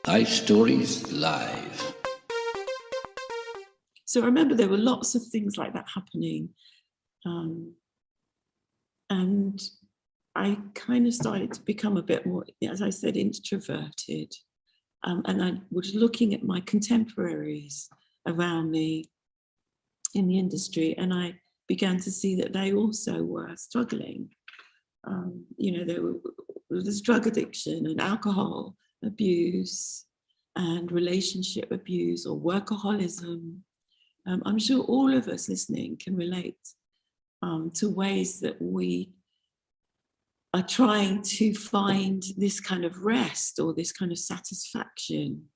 Life Stories Live. So I remember there were lots of things like that happening. And I kind of started to become a bit more, as I said, introverted. And I was looking at my contemporaries around me in the industry, and I began to see that they also were struggling. There's drug addiction and alcohol abuse and relationship abuse or workaholism. I'm sure all of us listening can relate to ways that we are trying to find this kind of rest or this kind of satisfaction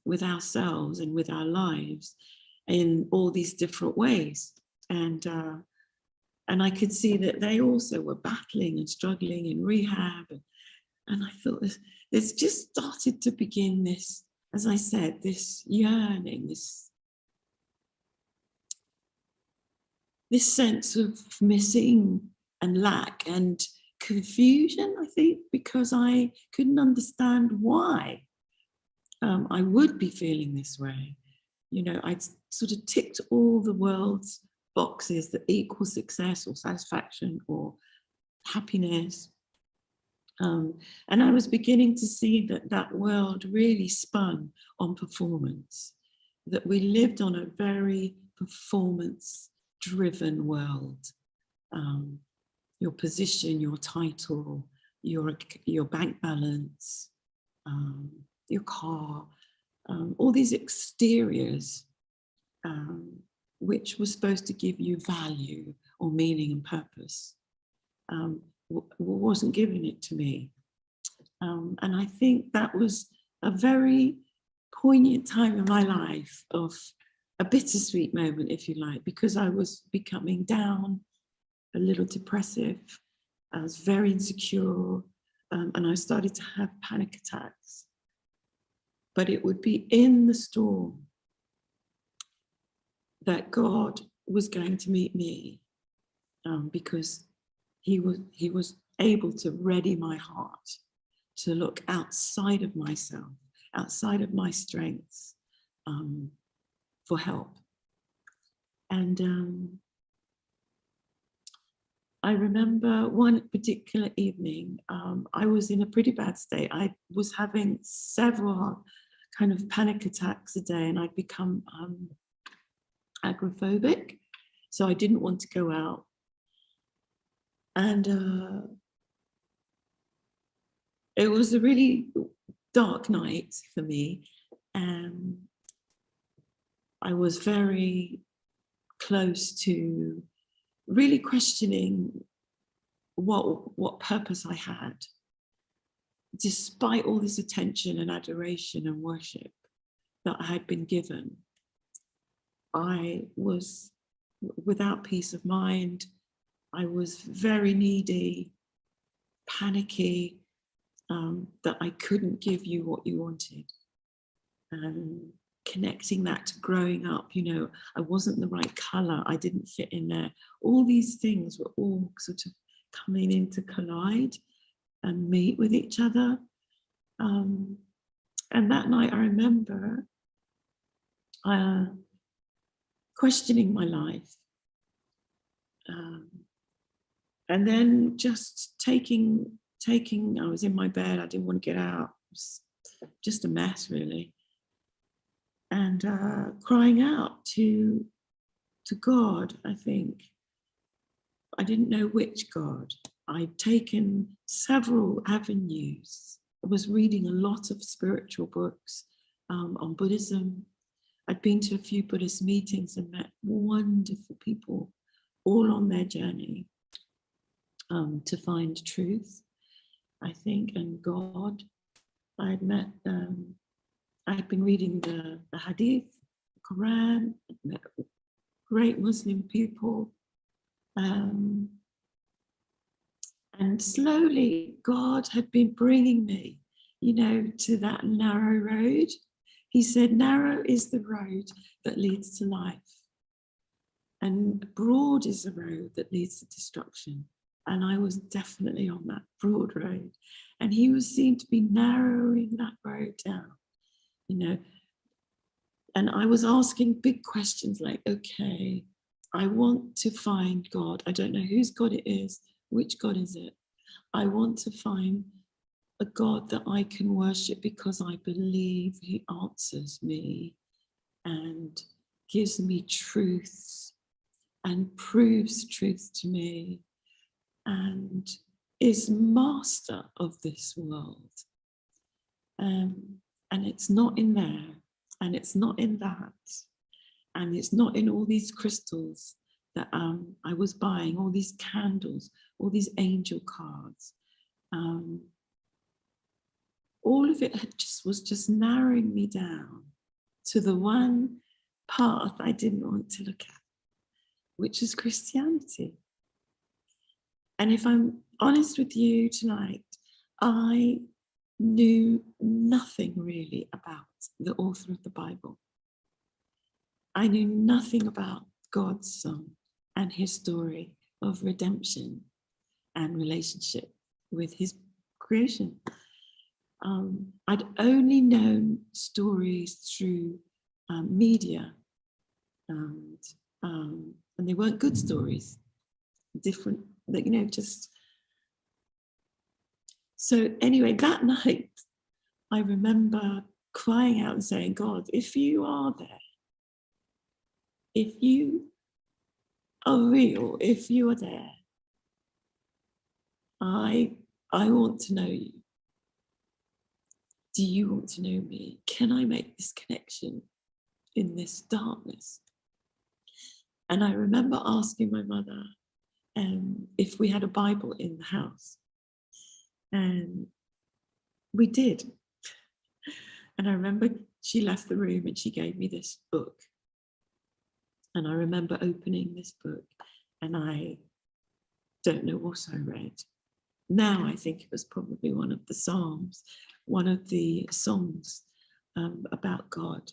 with ourselves and with our lives in all these different ways. And I could see that they also were battling and struggling in rehab. And I thought this just started to begin this, as I said, this yearning, this sense of missing and lack and confusion, I think, because I couldn't understand why I would be feeling this way. You know, I'd sort of ticked all the world's boxes that equal success or satisfaction or happiness. And I was beginning to see that world really spun on performance, that we lived on a very performance-driven world. Your position, your title, your bank balance, your car, all these exteriors which was supposed to give you value or meaning and purpose, wasn't giving it to me. And I think that was a very poignant time in my life, of a bittersweet moment, if you like, because I was becoming down, a little depressive. I was very insecure, and I started to have panic attacks. But it would be in the storm that God was going to meet me, because he was able to ready my heart to look outside of myself, outside of my strengths, for help. And I remember one particular evening, I was in a pretty bad state. I was having several kind of panic attacks a day, and I'd become agoraphobic, so I didn't want to go out. And it was a really dark night for me. I was very close to really questioning what purpose I had, despite all this attention and adoration and worship that I had been given. I was without peace of mind. I was very needy, panicky, that I couldn't give you what you wanted. Connecting that to growing up, you know, I wasn't the right color, I didn't fit in there. All these things were all sort of coming in to collide and meet with each other. And that night I remember questioning my life. And then just taking, I was in my bed, I didn't want to get out. It was just a mess, really. And crying out to God, I think. I didn't know which God. I'd taken several avenues. I was reading a lot of spiritual books on Buddhism. I'd been to a few Buddhist meetings and met wonderful people, all on their journey to find truth, I think, and God. I'd met, I'd been reading the Hadith, the Quran, I'd met great Muslim people. And slowly God had been bringing me, you know, to that narrow road. He said, narrow is the road that leads to life, and broad is the road that leads to destruction. And I was definitely on that broad road. And he seemed to be narrowing that road down, you know. And I was asking big questions like, okay, I want to find God. I don't know whose God it is. Which God is it? I want to find a God that I can worship because I believe he answers me and gives me truth and proves truth to me and is master of this world. And it's not in there, and it's not in that, and it's not in all these crystals that I was buying, all these candles, all these angel cards. All of it was just narrowing me down to the one path I didn't want to look at, which is Christianity. And if I'm honest with you tonight, I knew nothing really about the author of the Bible. I knew nothing about God's son and his story of redemption and relationship with his creation. I'd only known stories through media, and they weren't good stories, different, you know, just. So anyway, that night, I remember crying out and saying, God, if you are there, if you are real, if you are there, I want to know you. Do you want to know me? Can I make this connection in this darkness? And I remember asking my mother if we had a Bible in the house. And we did. And I remember she left the room and she gave me this book. And I remember opening this book and I don't know what I read. Now I think it was probably one of the Psalms, one of the songs about God,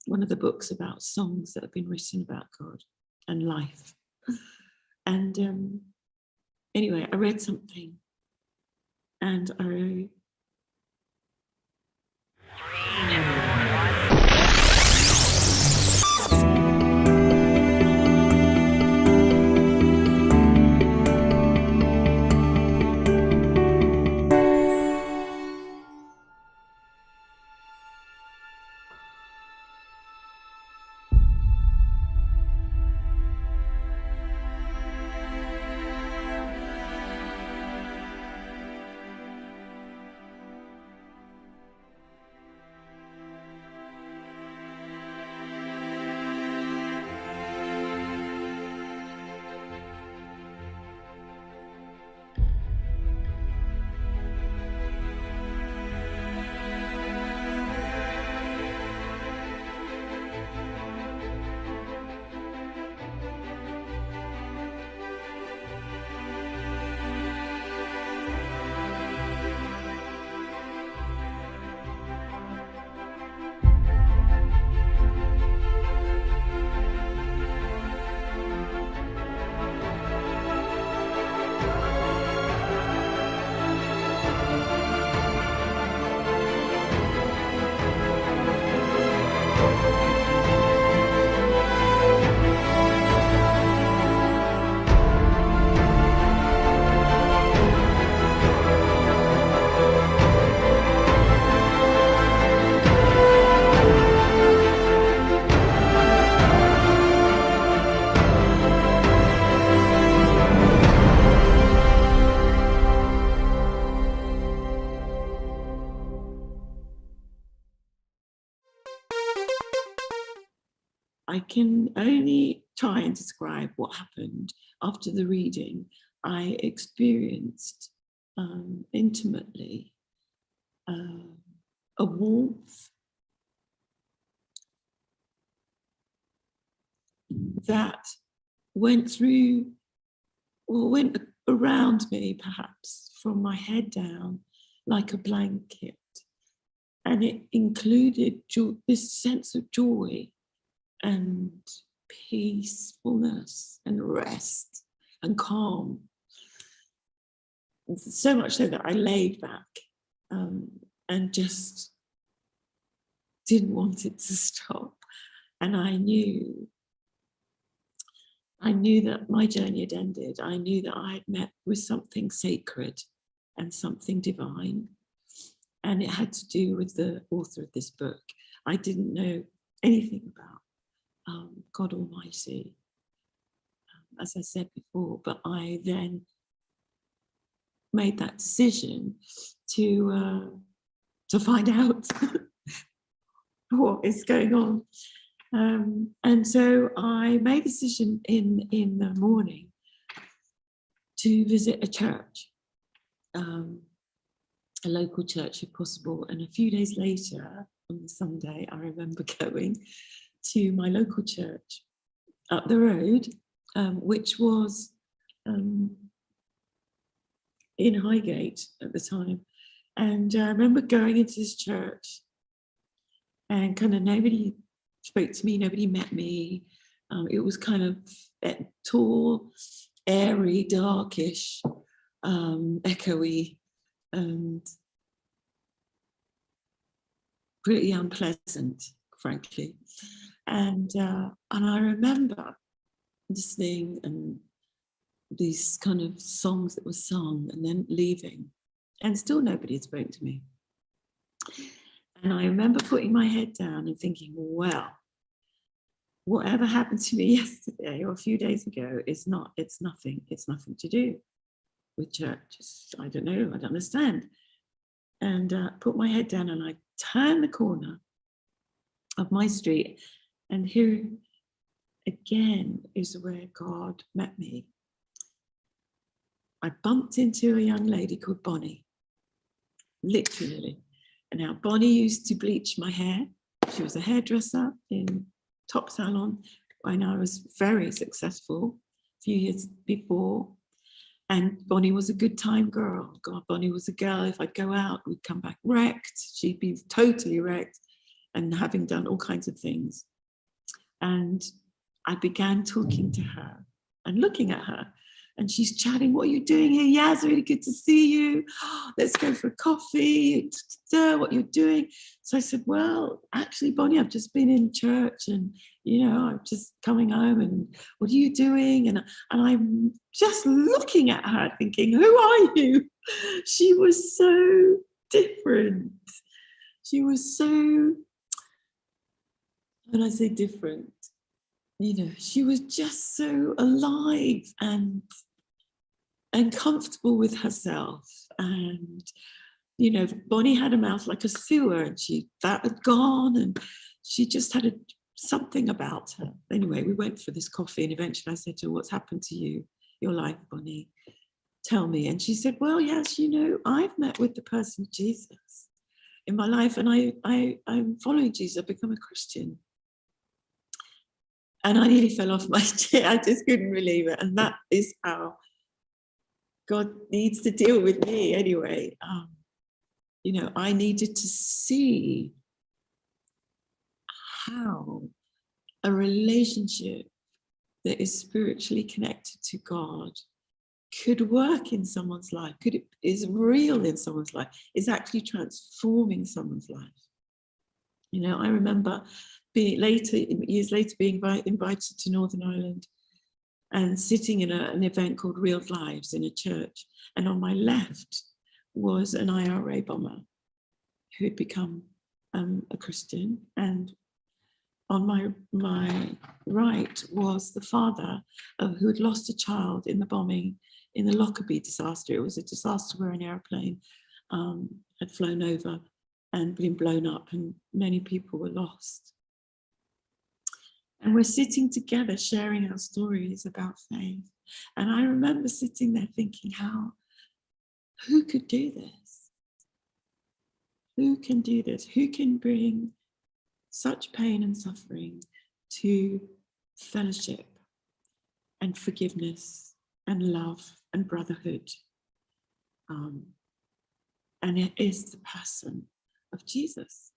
one of the books about songs that have been written about God and life. And anyway, I read something and I can only try and describe what happened after the reading. I experienced intimately a warmth that went through, or went around me perhaps from my head down like a blanket. And it included this sense of joy and peacefulness and rest and calm. so much so that I laid back and just didn't want it to stop. And I knew that my journey had ended. I knew that I had met with something sacred and something divine. And it had to do with the author of this book. I didn't know anything about God Almighty, as I said before, but I then made that decision to find out what is going on. And so I made a decision in the morning to visit a church, a local church if possible. And a few days later, on the Sunday, I remember going to my local church up the road, which was in Highgate at the time. And I remember going into this church and kind of nobody spoke to me, nobody met me. It was kind of tall, airy, darkish, echoey, and pretty unpleasant, frankly. And I remember listening and these kind of songs that were sung and then leaving, and still nobody had spoken to me. And I remember putting my head down and thinking, well, whatever happened to me yesterday or a few days ago it's nothing to do with church. I don't know, I don't understand. And put my head down and I turned the corner of my street, and here again is where God met me. I bumped into a young lady called Bonnie, literally. And now Bonnie used to bleach my hair. She was a hairdresser in Top Salon when I was very successful a few years before. And Bonnie was a good time girl. God, Bonnie was a girl. If I'd go out, we'd come back wrecked. She'd be totally wrecked and having done all kinds of things. And I began talking to her and looking at her. And she's chatting, what are you doing here? Yazz, really good to see you. Oh, let's go for a coffee. What you're doing. So I said, well, actually, Bonnie, I've just been in church and, I'm just coming home, and what are you doing? And I'm just looking at her thinking, who are you? She was so different. She was so, when I say different, she was just so alive and comfortable with herself. And, Bonnie had a mouth like a sewer, and that had gone, and she just had something about her. Anyway, we went for this coffee, and eventually I said to her, what's happened to you, your life, Bonnie? Tell me. And she said, well, yes, I've met with the person Jesus in my life, and I'm following Jesus. I've become a Christian. And I nearly fell off my chair. I just couldn't believe it. And that is how God needs to deal with me anyway. I needed to see how a relationship that is spiritually connected to God could work in someone's life, is real in someone's life, is actually transforming someone's life. I remember years later being invited to Northern Ireland and sitting in an event called Real Lives in a church. And on my left was an IRA bomber who had become a Christian. And on my right was the father who had lost a child in the bombing in the Lockerbie disaster. It was a disaster where an airplane had flown over and been blown up, and many people were lost. And we're sitting together sharing our stories about faith. And I remember sitting there thinking, who could do this? Who can do this? Who can bring such pain and suffering to fellowship and forgiveness and love and brotherhood? And it is the person of Jesus.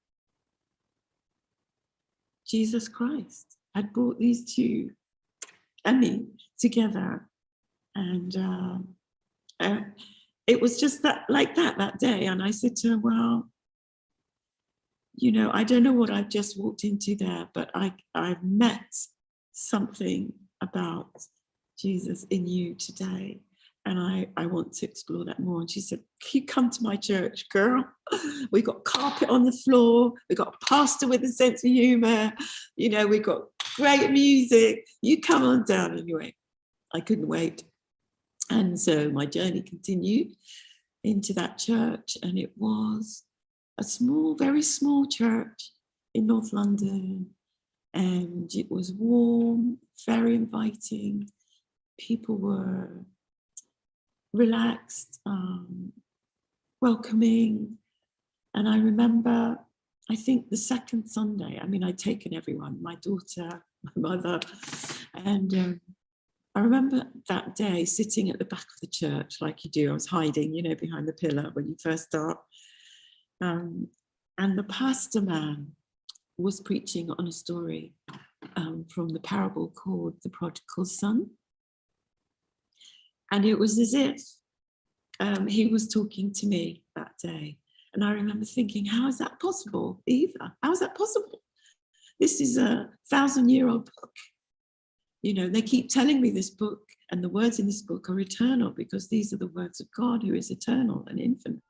Jesus Christ had brought these two and me together. And it was just that day. And I said to her, well, you know, I don't know what I've just walked into there, but I've met something about Jesus in you today. And I want to explore that more. And she said, you come to my church, girl. We got carpet on the floor. We got a pastor with a sense of humor. You know, we got great music. You come on down. Anyway, I couldn't wait. And so my journey continued into that church. And it was a small, very small church in North London. And it was warm, very inviting. People were relaxed, welcoming. And I remember, I think the second Sunday, I mean, I'd taken everyone, my daughter, my mother, and I remember that day sitting at the back of the church, like you do. I was hiding, you know, behind the pillar when you first start. And the pastor man was preaching on a story from the parable called The Prodigal Son. And it was as if he was talking to me that day. And I remember thinking, how is that possible, Eva? How is that possible? This is a 1,000-year-old book. You know, they keep telling me this book and the words in this book are eternal because these are the words of God who is eternal and infinite.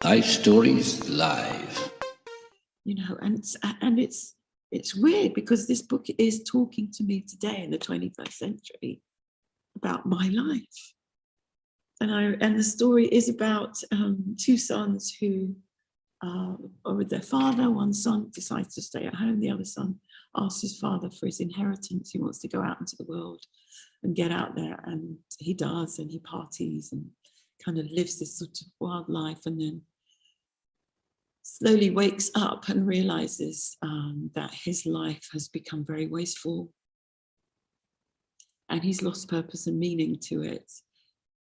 Life Stories Live. You know, and it's weird because this book is talking to me today in the 21st century about my life. And the story is about two sons who are with their father. One son decides to stay at home. The other son asks his father for his inheritance. He wants to go out into the world and get out there. And he does, and he parties and kind of lives this sort of wild life, and then slowly wakes up and realizes that his life has become very wasteful and he's lost purpose and meaning to it.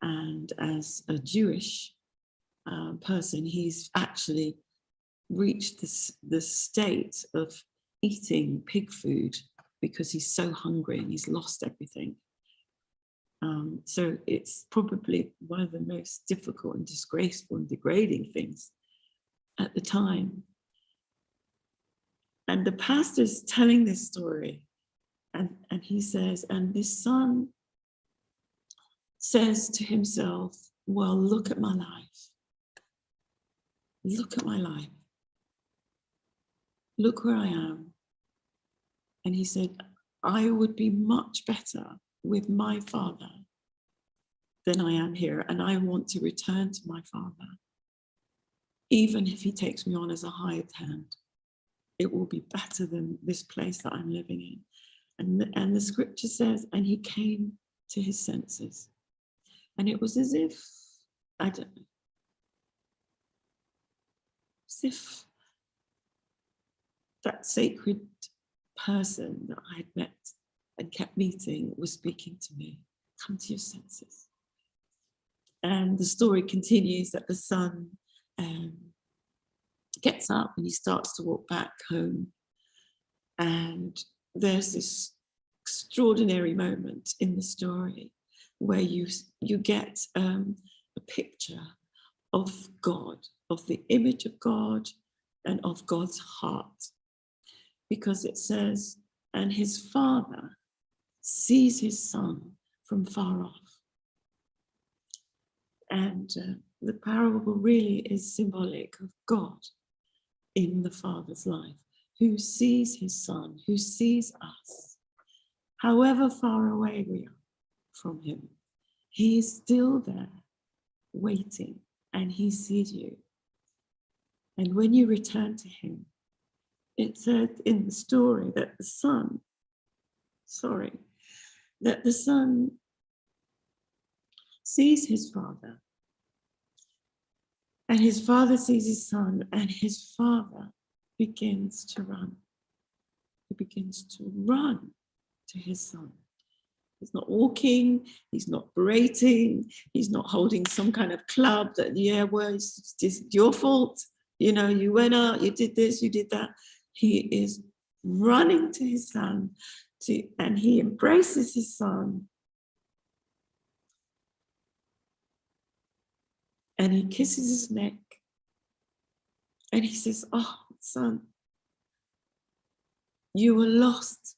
And as a Jewish person, he's actually reached the state of eating pig food because he's so hungry and he's lost everything. So it's probably one of the most difficult and disgraceful and degrading things at the time. And the pastor's telling this story, and he says, and this son says to himself, well, look at my life. Look at my life. Look where I am. And he said, I would be much better with my father than I am here. And I want to return to my father. Even if he takes me on as a hired hand, it will be better than this place that I'm living in. And the scripture says, and he came to his senses. And it was as if, I don't know, as if that sacred person that I had met and kept meeting was speaking to me. come to your senses. And the story continues that the son gets up and he starts to walk back home. And there's this extraordinary moment in the story where you get a picture of God, of the image of God and of God's heart. Because it says, and his father sees his son from far off. And the parable really is symbolic of God in the Father's life, who sees his son, who sees us. However far away we are from him, he is still there, waiting, and he sees you. And when you return to him, it said in the story that the son sees his father, and his father sees his son, and his father begins to run. He begins to run to his son. He's not walking, he's not berating, he's not holding some kind of club that, yeah, well, it's just your fault. You know, you went out, you did this, you did that. He is running to his son, and he embraces his son. And he kisses his neck. And he says, oh, son, you were lost.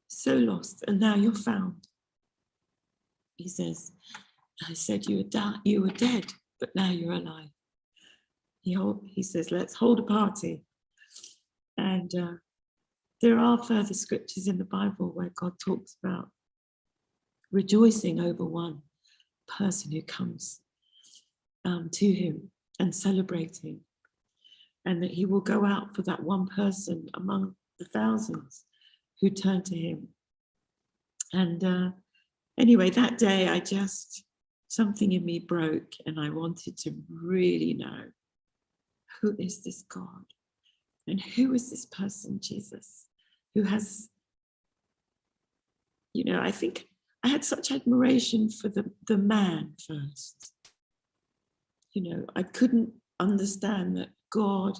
So lost, and now you're found. He says, I said you were dead, but now you're alive. He says, let's hold a party. And there are further scriptures in the Bible where God talks about rejoicing over one person who comes to him and celebrating, and that he will go out for that one person among the thousands who turn to him. And anyway, that day something in me broke, and I wanted to really know, who is this God? And who is this person, Jesus, who has, you know, I think I had such admiration for the man first. You know, I couldn't understand that God,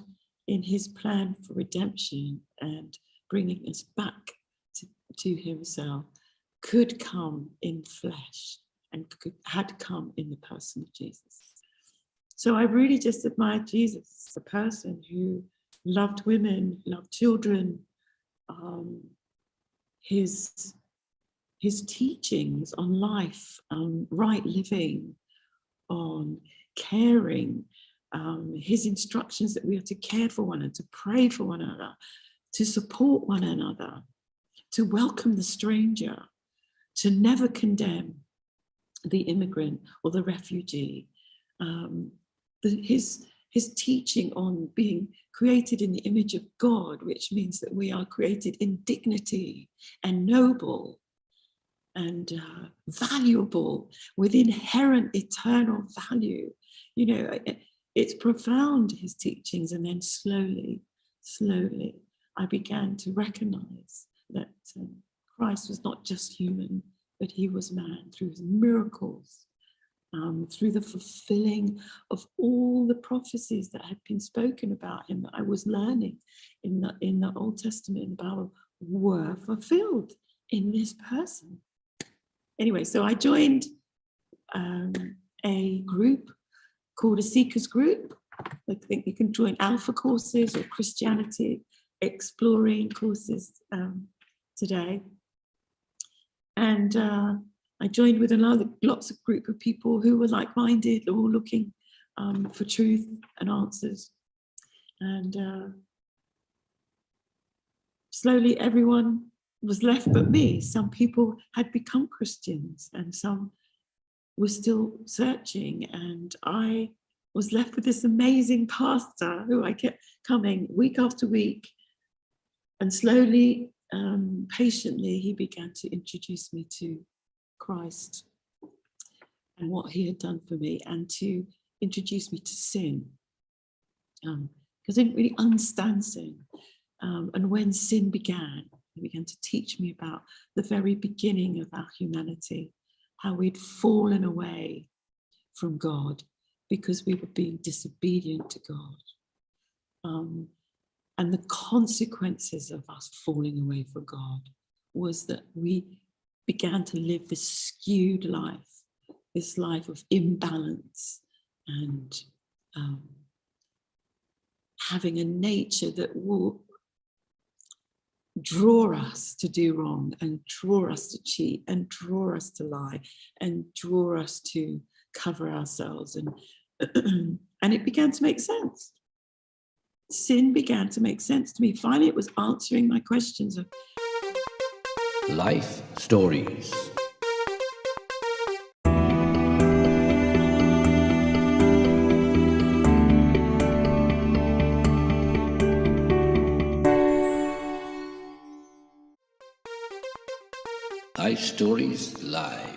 in his plan for redemption and bringing us back to himself, could come in flesh and had come in the person of Jesus. So I really just admired Jesus, the person who loved women, loved children. His teachings on life, on right living, on caring, his instructions that we are to care for one another, to pray for one another, to support one another, to welcome the stranger, to never condemn the immigrant or the refugee. His teaching on being created in the image of God, which means that we are created in dignity and noble and valuable with inherent eternal value. You know, it's profound, his teachings. And then slowly, I began to recognize that Christ was not just human, but he was man through his miracles, through the fulfilling of all the prophecies that had been spoken about him, that I was learning in the Old Testament, in the Bible, were fulfilled in this person. Anyway, so I joined a group called a Seekers Group. I think you can join Alpha courses or Christianity Exploring courses today. And I joined with lots of group of people who were like-minded, all looking for truth and answers. And slowly everyone was left but me. Some people had become Christians and some were still searching. And I was left with this amazing pastor who I kept coming week after week. And slowly, patiently, he began to introduce me to Christ and what he had done for me, and to introduce me to sin. Because I didn't really understand sin. And when sin began, He began to teach me about the very beginning of our humanity, how we'd fallen away from God because we were being disobedient to God. And the consequences of us falling away from God was that we began to live this skewed life, this life of imbalance and having a nature that will draw us to do wrong and draw us to cheat and draw us to lie and draw us to cover ourselves. And and it began to make sense. Sin began to make sense to me. Finally, it was answering my questions of Life Stories. Life Stories Live.